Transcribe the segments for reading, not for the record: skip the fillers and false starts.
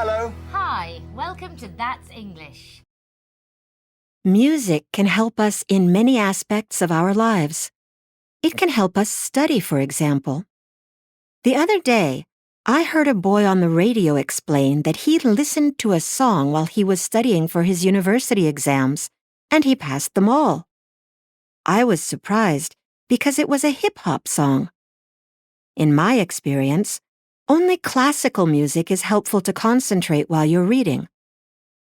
Hello. Hi, welcome to That's English. Music can help us in many aspects of our lives. It can help us study, for example. The other day, I heard a boy on the radio explain that he listened to a song while he was studying for his university exams, and he passed them all. I was surprised because it was a hip-hop song. In my experience, only classical music is helpful to concentrate while you're reading.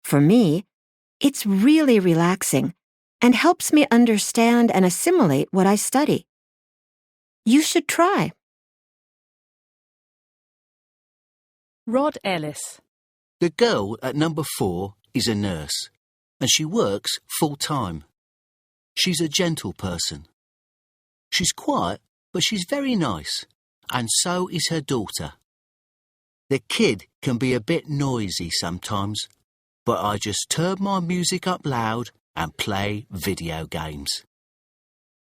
For me, it's really relaxing and helps me understand and assimilate what I study. You should try. Rod Ellis. The girl at number 4 is a nurse, and she works full-time. She's a gentle person. She's quiet, but she's very nice, and so is her daughter. The kid can be a bit noisy sometimes, but I just turn my music up loud and play video games.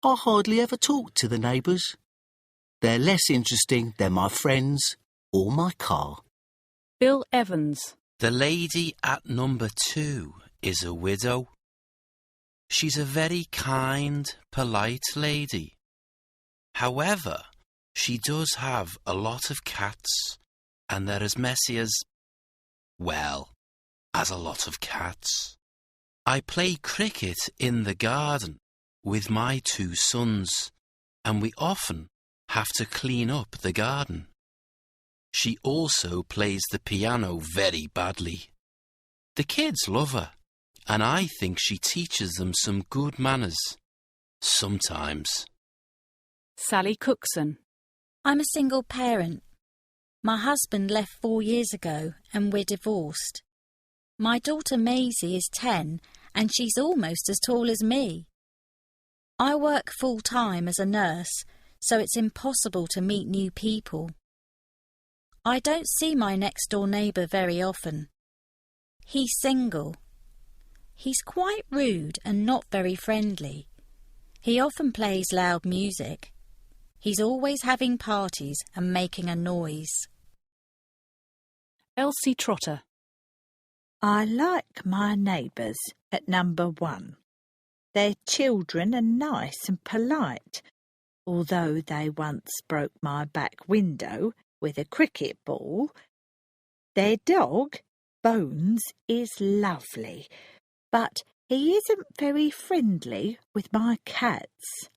I hardly ever talk to the neighbours. They're less interesting than my friends or my car. Bill Evans. The lady at number 2 is a widow. She's a very kind, polite lady. However, she does have a lot of cats, and they're as messy as a lot of cats. I play cricket in the garden with my 2 sons, and we often have to clean up the garden. She also plays the piano very badly. The kids love her, and I think she teaches them some good manners. Sometimes. Sally Cookson. I'm a single parent. My husband left 4 years ago and we're divorced. My daughter Maisie is 10 and she's almost as tall as me. I work full-time as a nurse, so it's impossible to meet new people. I don't see my next-door neighbour very often. He's single. He's quite rude and not very friendly. He often plays loud music. He's always having parties and making a noise. Elsie Trotter. I like my neighbours at number 1. Their children are nice and polite, although they once broke my back window with a cricket ball. Their dog, Bones, is lovely, but he isn't very friendly with my cats.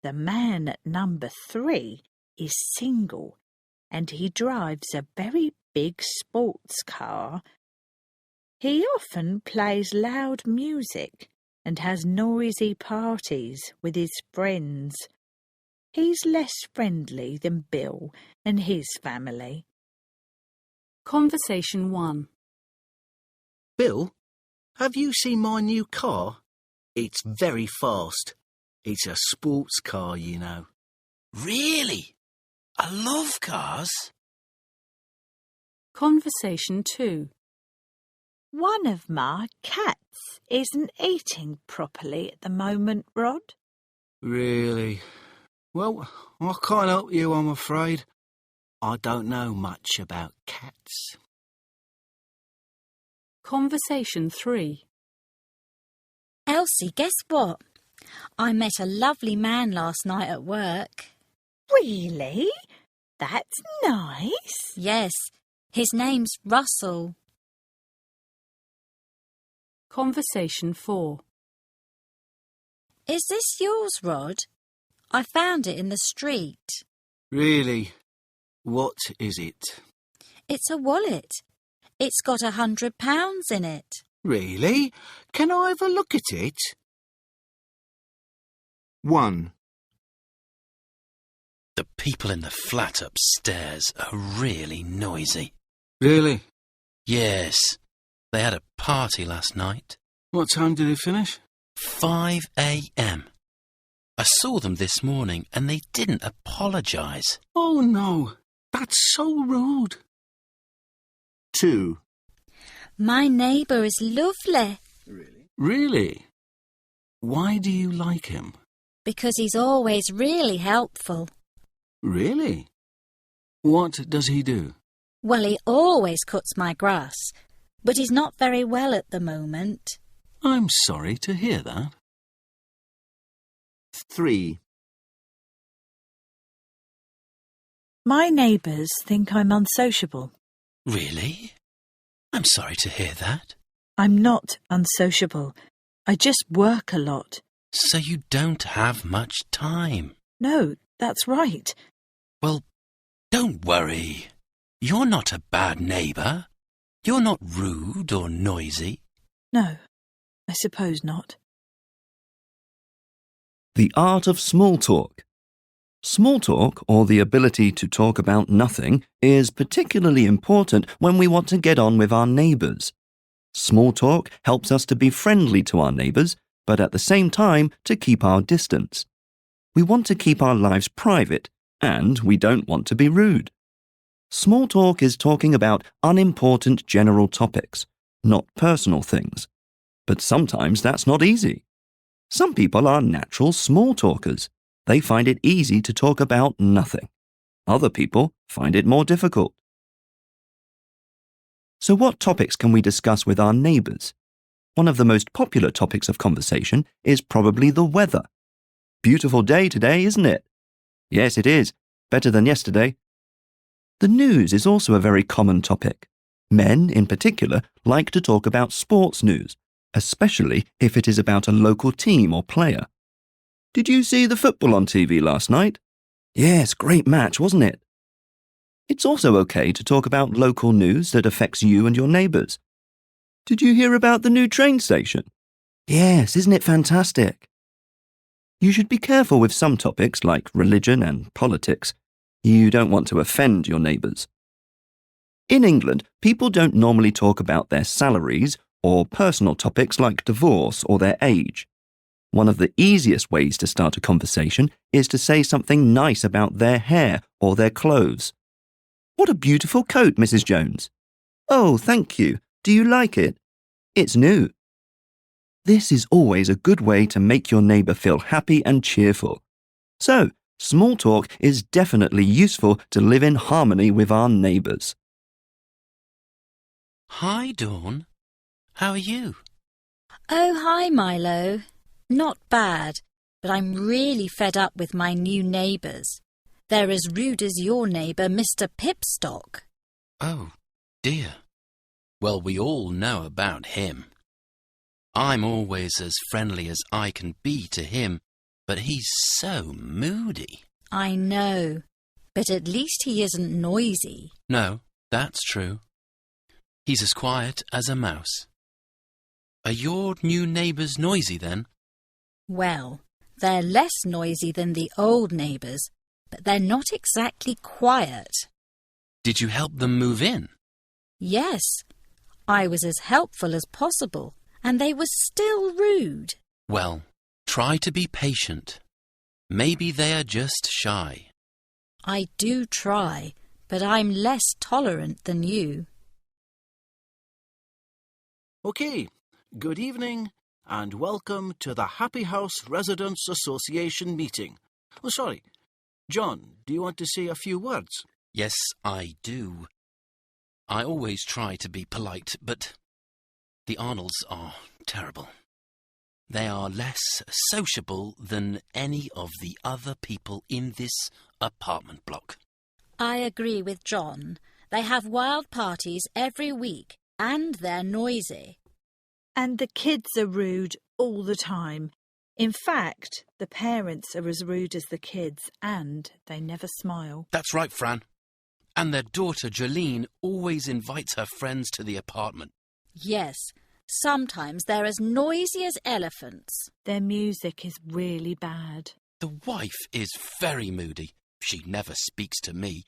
The man at number 3 is single, and he drives a very big sports car. He often plays loud music and has noisy parties with his friends. He's less friendly than Bill and his family. Conversation 1. Bill, have you seen my new car? It's very fast. It's a sports car, you know. Really? I love cars. Conversation 2. One of my cats isn't eating properly at the moment, Rod. Really? Well, I can't help you, I'm afraid. I don't know much about cats. Conversation 3. Elsie, guess what? I met a lovely man last night at work. Really? That's nice. Yes, his name's Russell. Conversation 4. Is this yours, Rod? I found it in the street. Really? What is it? It's a wallet. It's got £100 in it. Really? Can I have a look at it? 1. The people in the flat upstairs are really noisy. Really? Yes, they had a party last night. What time did it finish? 5 a.m. I saw them this morning and they didn't apologise. Oh no, that's so rude. 2. My neighbour is lovely. Really? Why do you like him? Because he's always really helpful. Really? What does he do? Well, he always cuts my grass, but he's not very well at the moment. I'm sorry to hear that. 3. My neighbours think I'm unsociable. Really? I'm sorry to hear that. I'm not unsociable. I just work a lot. So you don't have much time. No, that's right. Well, don't worry. You're not a bad neighbour. You're not rude or noisy. No, I suppose not. The art of small talk. Small talk, or the ability to talk about nothing, is particularly important when we want to get on with our neighbours. Small talk helps us to be friendly to our neighbours, but at the same time to keep our distance. We want to keep our lives private, and we don't want to be rude. Small talk is talking about unimportant general topics, not personal things. But sometimes that's not easy. Some people are natural small talkers. They find it easy to talk about nothing. Other people find it more difficult. So what topics can we discuss with our neighbours? One of the most popular topics of conversation is probably the weather. Beautiful day today, isn't it? Yes, it is. Better than yesterday. The news is also a very common topic. Men, in particular, like to talk about sports news, especially if it is about a local team or player. Did you see the football on TV last night? Yes, great match, wasn't it? It's also okay to talk about local news that affects you and your neighbours. Did you hear about the new train station? Yes, isn't it fantastic? You should be careful with some topics like religion and politics. You don't want to offend your neighbours. In England, people don't normally talk about their salaries or personal topics like divorce or their age. One of the easiest ways to start a conversation is to say something nice about their hair or their clothes. What a beautiful coat, Mrs. Jones. Oh, thank you. Do you like it? It's new. This is always a good way to make your neighbour feel happy and cheerful. So, small talk is definitely useful to live in harmony with our neighbours. Hi, Dawn. How are you? Oh, hi, Milo. Not bad, but I'm really fed up with my new neighbours. They're as rude as your neighbour, Mr. Pipstock. Oh, dear. Well, we all know about him. I'm always as friendly as I can be to him, but he's so moody. I know, but at least he isn't noisy. No, that's true. He's as quiet as a mouse. Are your new neighbours noisy then? Well, they're less noisy than the old neighbours, but they're not exactly quiet. Did you help them move in? Yes, I was as helpful as possible, and they were still rude. Well, try to be patient. Maybe they are just shy. I do try, but I'm less tolerant than you. OK, good evening and welcome to the Happy House Residents Association meeting. Oh, sorry. John, do you want to say a few words? Yes, I do. I always try to be polite, but the Arnolds are terrible. They are less sociable than any of the other people in this apartment block. I agree with John. They have wild parties every week, and they're noisy. And the kids are rude all the time. In fact, the parents are as rude as the kids, and they never smile. That's right, Fran. And their daughter, Jolene, always invites her friends to the apartment. Yes, sometimes they're as noisy as elephants. Their music is really bad. The wife is very moody. She never speaks to me.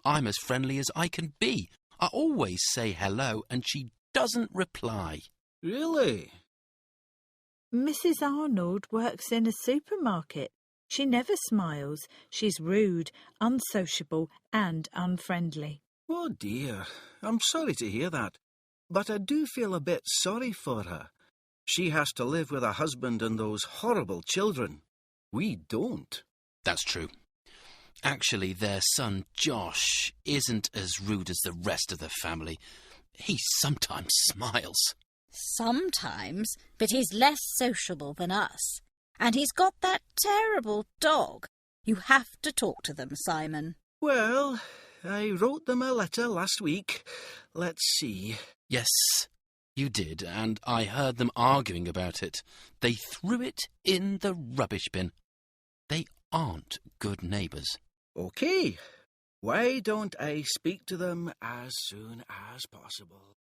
I'm as friendly as I can be. I always say hello, and she doesn't reply. Really? Mrs. Arnold works in a supermarket. She never smiles. She's rude, unsociable, and unfriendly. Oh dear, I'm sorry to hear that. But I do feel a bit sorry for her. She has to live with a husband and those horrible children. We don't. That's true. Actually, their son Josh isn't as rude as the rest of the family. He sometimes smiles. Sometimes, but he's less sociable than us. And he's got that terrible dog. You have to talk to them, Simon. Well, I wrote them a letter last week. Let's see. Yes, you did, and I heard them arguing about it. They threw it in the rubbish bin. They aren't good neighbours. OK. Why don't I speak to them as soon as possible?